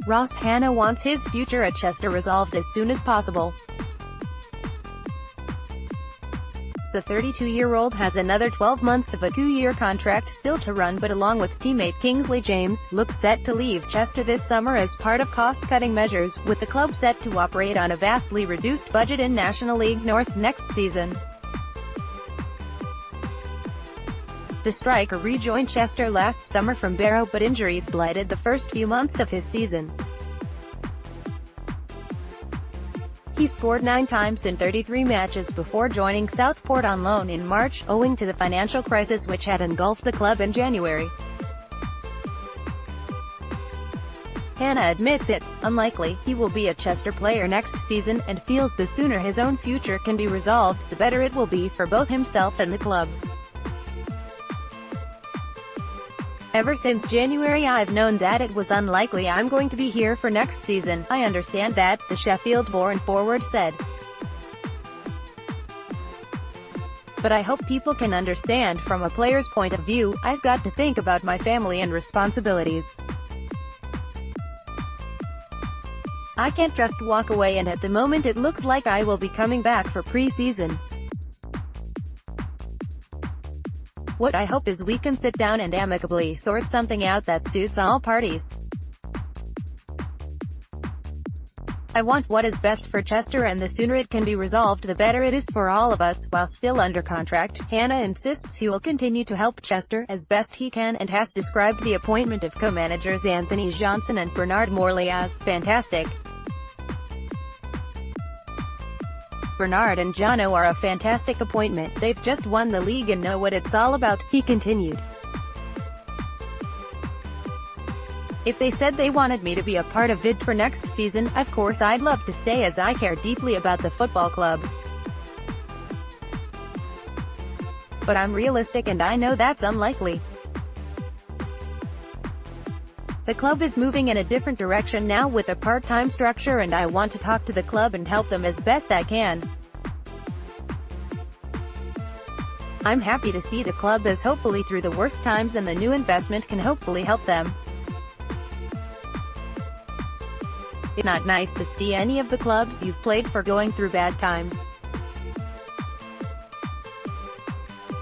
Ross Hanna wants his future at Chester resolved as soon as possible. The 32-year-old has another 12 months of a 2-year contract still to run, but along with teammate Kingsley James, looks set to leave Chester this summer as part of cost-cutting measures, with the club set to operate on a vastly reduced budget in National League North next season. The striker rejoined Chester last summer from Barrow, but injuries blighted the first few months of his season. He scored 9 times in 33 matches before joining Southport on loan in March, owing to the financial crisis which had engulfed the club in January. Hanna admits it's unlikely he will be a Chester player next season, and feels the sooner his own future can be resolved, the better it will be for both himself and the club. Ever since January I've known that it was unlikely I'm going to be here for next season. I understand that, the Sheffield-born forward said. But I hope people can understand from a player's point of view. I've got to think about my family and responsibilities. I can't just walk away, and at the moment it looks like I will be coming back for pre-season. What I hope is we can sit down and amicably sort something out that suits all parties. I want what is best for Chester, and the sooner it can be resolved the better it is for all of us. While still under contract, Hanna insists he will continue to help Chester as best he can, and has described the appointment of co-managers Anthony Johnson and Bernard Morley as fantastic. Bernard and Jono are a fantastic appointment. They've just won the league and know what it's all about, he continued. If they said they wanted me to be a part of it for next season, of course I'd love to stay, as I care deeply about the football club. But I'm realistic and I know that's unlikely. The club is moving in a different direction now with a part-time structure, and I want to talk to the club and help them as best I can. I'm happy to see the club as hopefully through the worst times, and the new investment can hopefully help them. It's not nice to see any of the clubs you've played for going through bad times.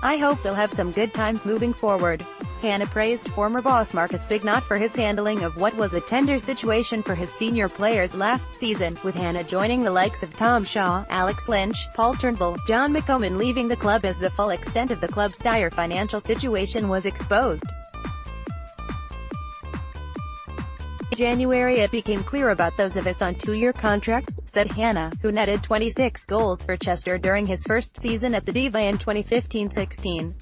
I hope they'll have some good times moving forward. Hanna praised former boss Marcus Bignot for his handling of what was a tender situation for his senior players last season, with Hanna joining the likes of Tom Shaw, Alex Lynch, Paul Turnbull, John McComan leaving the club as the full extent of the club's dire financial situation was exposed. In January it became clear about those of us on 2-year contracts, said Hanna, who netted 26 goals for Chester during his first season at the Diva in 2015-16.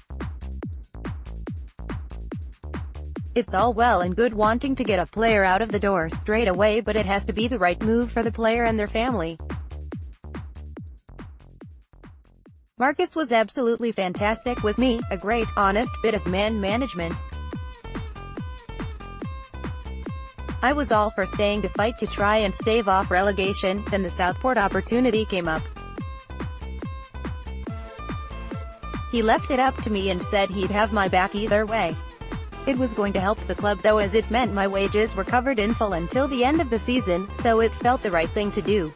It's all well and good wanting to get a player out of the door straight away, but it has to be the right move for the player and their family. Marcus was absolutely fantastic with me, a great, honest bit of man management. I was all for staying to fight to try and stave off relegation, then the Southport opportunity came up. He left it up to me and said he'd have my back either way. It was going to help the club though, as it meant my wages were covered in full until the end of the season, so it felt the right thing to do.